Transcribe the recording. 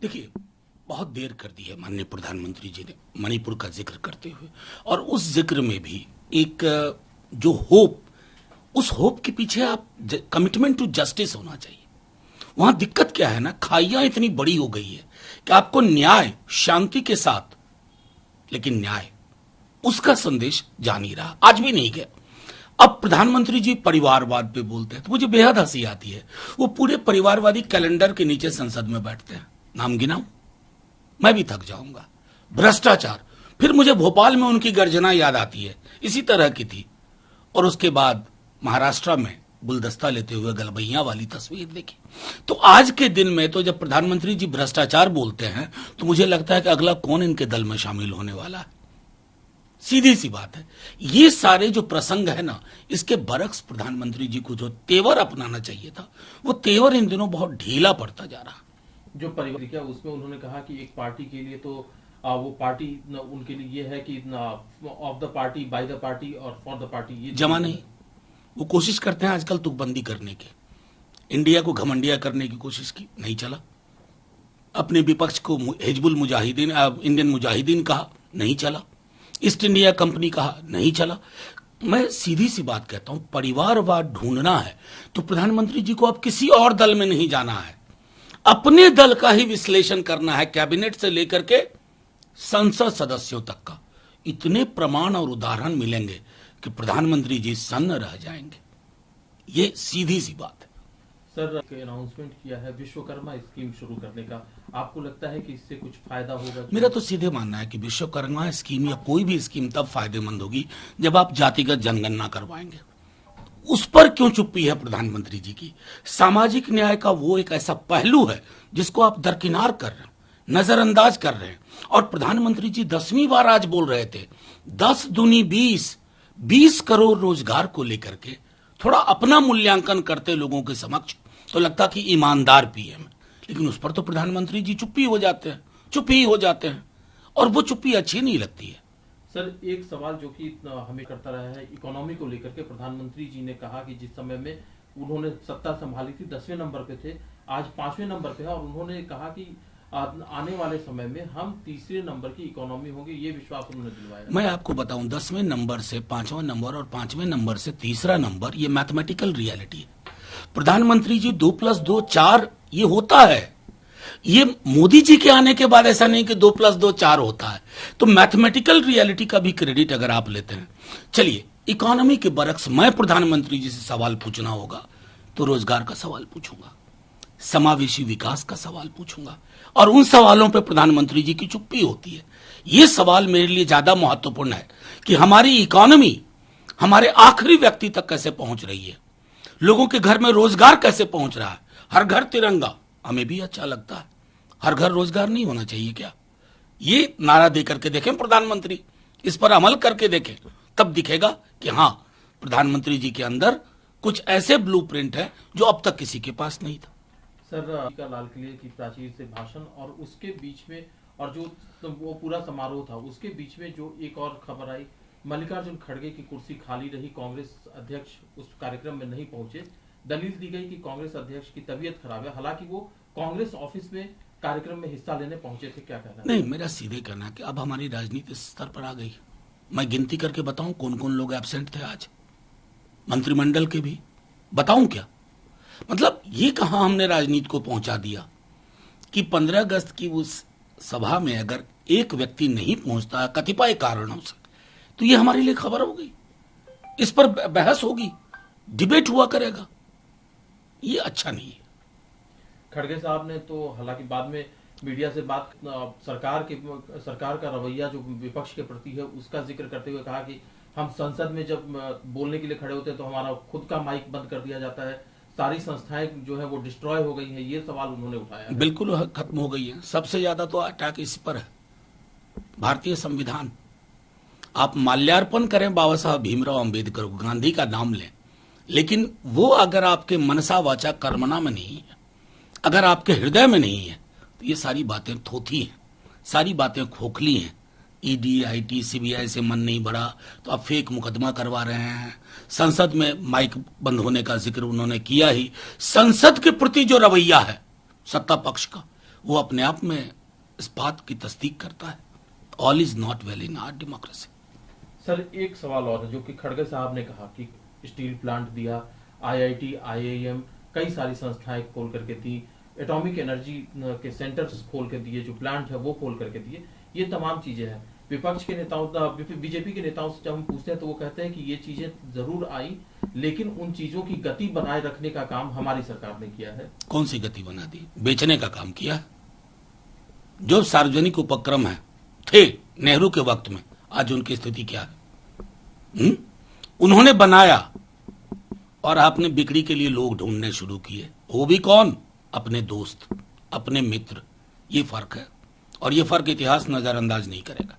देखिए, बहुत देर कर दी है माननीय प्रधानमंत्री जी ने मणिपुर का जिक्र करते हुए, और उस जिक्र में भी एक जो होप, उस होप के पीछे आप कमिटमेंट टू जस्टिस होना चाहिए। वहां दिक्कत क्या है ना, खाइयां इतनी बड़ी हो गई है कि आपको न्याय शांति के साथ, लेकिन न्याय उसका संदेश जा नहीं रहा, आज भी नहीं गया। अब प्रधानमंत्री जी परिवारवाद पे बोलते हैं तो मुझे बेहद हंसी आती है। वो पूरे परिवारवादी कैलेंडर के नीचे संसद में बैठते हैं, नाम गिनाऊं, मैं भी थक जाऊंगा। भ्रष्टाचार, फिर मुझे भोपाल में उनकी गर्जना याद आती है, इसी तरह की थी। और उसके बाद महाराष्ट्र में गुलदस्ता लेते हुए गलबैया वाली तस्वीर देखी। तो आज के दिन में तो जब प्रधानमंत्री जी भ्रष्टाचार बोलते हैं तो मुझे लगता है कि अगला कौन इनके दल में शामिल होने वाला है। सीधी सी बात है, ये सारे जो प्रसंग है ना, इसके बरक्स प्रधानमंत्री जी को जो तेवर अपनाना चाहिए था, वो तेवर इन दिनों बहुत ढीला पड़ता जा रहा। जो परिवार क्या, उसमें उन्होंने कहा कि एक पार्टी के लिए तो वो पार्टी उनके लिए ये है कि of the party, by the party और फॉर द पार्टी, ये जमा नहीं। वो कोशिश करते हैं आजकल तुकबंदी करने की, इंडिया को घमंडिया करने की कोशिश की, नहीं चला। अपने विपक्ष को हिजबुल मुजाहिदीन, इंडियन मुजाहिदीन कहा, नहीं चला। ईस्ट इंडिया कंपनी कहा, नहीं चला। मैं सीधी सी बात कहता हूं, परिवारवाद ढूंढना है तो प्रधानमंत्री जी को अब किसी और दल में नहीं जाना है, अपने दल का ही विश्लेषण करना है, कैबिनेट से लेकर के संसद सदस्यों तक का। इतने प्रमाण और उदाहरण मिलेंगे कि प्रधानमंत्री जी सन्न रह जाएंगे। ये सीधी सी बात है। सर, अनाउंसमेंट किया है विश्वकर्मा स्कीम शुरू करने का, आपको लगता है कि इससे कुछ फायदा होगा? मेरा तो सीधे मानना है कि विश्वकर्मा स्कीम या कोई भी स्कीम तब फायदेमंद होगी जब आप जातिगत जनगणना करवाएंगे। उस पर क्यों चुप्पी है प्रधानमंत्री जी की? सामाजिक न्याय का वो एक ऐसा पहलू है जिसको आप दरकिनार कर रहे हैं, नजरअंदाज कर रहे हैं। और प्रधानमंत्री जी 10वीं बार आज बोल रहे थे 10 दूनी 20 करोड़ रोजगार को लेकर के थोड़ा अपना मूल्यांकन करते लोगों के समक्ष, तो लगता कि ईमानदार पीएम। लेकिन उस पर तो प्रधानमंत्री जी चुप्पी हो जाते हैं, चुप ही हो जाते हैं, और वो चुप्पी अच्छी नहीं लगती है। सर, एक सवाल जो कि हमें करता रहा है इकोनॉमी को लेकर के, प्रधानमंत्री जी ने कहा कि जिस समय में उन्होंने सत्ता संभाली थी 10वें नंबर पे थे, आज 5वें नंबर पे है, और उन्होंने कहा कि आने वाले समय में हम तीसरे नंबर की इकोनॉमी होंगे, ये विश्वास उन्होंने दिलवाया। मैं आपको बताऊं, 10वें नंबर से 5वां नंबर और 5वें नंबर से तीसरा नंबर, ये मैथमेटिकल रियलिटी है। प्रधानमंत्री जी 2+2 4 ये होता है। ये मोदी जी के आने के बाद ऐसा नहीं कि 2+2 4 होता है। तो मैथमेटिकल रियलिटी का भी क्रेडिट अगर आप लेते हैं। चलिए, इकोनॉमी के बरक्स मैं प्रधानमंत्री जी से सवाल पूछना होगा तो रोजगार का सवाल पूछूंगा, समावेशी विकास का सवाल पूछूंगा, और उन सवालों पर प्रधानमंत्री जी की चुप्पी होती है। ये सवाल मेरे लिए ज्यादा महत्वपूर्ण है कि हमारी इकोनॉमी हमारे आखिरी व्यक्ति तक कैसे पहुंच रही है, लोगों के घर में रोजगार कैसे पहुंच रहा है। हर घर तिरंगा हमें भी अच्छा लगता है, हर घर रोजगार नहीं होना चाहिए क्या? ये नारा दे करके देखें प्रधानमंत्री, इस पर अमल करके देखें, तब दिखेगा कि हां, प्रधानमंत्री जी के अंदर कुछ ऐसे ब्लूप्रिंट है जो अब तक किसी के पास नहीं था। सर, का लाल किले की प्राचीर से भाषण और उसके बीच में, और जो वो पूरा समारोह था उसके बीच में जो एक और खबर आई, मल्लिकार्जुन खड़गे की कुर्सी खाली रही, कांग्रेस अध्यक्ष उस कार्यक्रम में नहीं पहुंचे। दलील दी गई कि कांग्रेस अध्यक्ष की तबीयत खराब है, हालांकि वो कांग्रेस ऑफिस में कार्यक्रम में हिस्सा लेने पहुंचे थे। क्या कहना? नहीं, मेरा सीधे कहना है कि अब हमारी राजनीति स्तर पर आ गई। मैं गिनती करके बताऊं कौन कौन लोग एब्सेंट थे आज, मंत्रिमंडल के भी बताऊं क्या? मतलब ये कहां हमने राजनीति को पहुंचा दिया कि 15 अगस्त की उस सभा में अगर एक व्यक्ति नहीं पहुंचता कतिपय कारणों से, तो ये हमारे लिए खबर हो गई, इस पर बहस होगी, डिबेट हुआ करेगा। ये अच्छा नहीं है। खड़गे साहब ने तो हालांकि बाद में मीडिया से बात, सरकार का रवैया जो विपक्ष के प्रति है उसका जिक्र करते हुए कहा कि हम संसद में जब बोलने के लिए खड़े होते हैं तो हमारा खुद का माइक बंद कर दिया जाता है, सारी संस्थाएं जो है वो डिस्ट्रॉय हो गई है। ये सवाल उन्होंने उठाया। बिल्कुल खत्म हो गई है। सबसे ज्यादा तो अटैक इस पर है, भारतीय संविधान। आप माल्यार्पण करें बाबा साहब भीमराव अंबेडकर को, गांधी का नाम लें, लेकिन वो अगर आपके मनसा वाचा कर्मणा में नहीं है, अगर आपके हृदय में नहीं है, तो ये सारी बातें थोथी हैं, सारी बातें खोखली हैं। ईडी, आईटी, सीबीआई से मन नहीं भरा तो आप फेक मुकदमा करवा रहे हैं। संसद में माइक बंद होने का जिक्र उन्होंने किया ही। संसद के प्रति जो रवैया है सत्ता पक्ष का, वो अपने आप में इस बात की तस्दीक करता है all is not well in our democracy. Sir एक सवाल और है जो कि खड़गे साहब ने कहा कि स्टील प्लांट दिया, आईआईटी, आईआईएम, कई सारी संस्थाएं खोल करके दी, एटॉमिक एनर्जी के सेंटर्स खोल के दिए, जो प्लांट है वो खोल करके दिए, ये तमाम चीजें हैं। विपक्ष के नेताओं, बीजेपी के नेताओं से जब हम पूछते हैं तो वो कहते हैं कि ये चीजें जरूर आई, लेकिन उन चीजों की गति बनाए रखने का काम हमारी सरकार ने किया है। कौन सी गति बना दी? बेचने का काम किया। जो सार्वजनिक उपक्रम है थे नेहरू के वक्त में, आज उनकी स्थिति क्या है? उन्होंने बनाया और आपने बिक्री के लिए लोग ढूंढने शुरू किए। वो भी कौन? अपने दोस्त, अपने मित्र। ये फर्क है और ये फर्क इतिहास नजरअंदाज नहीं करेगा।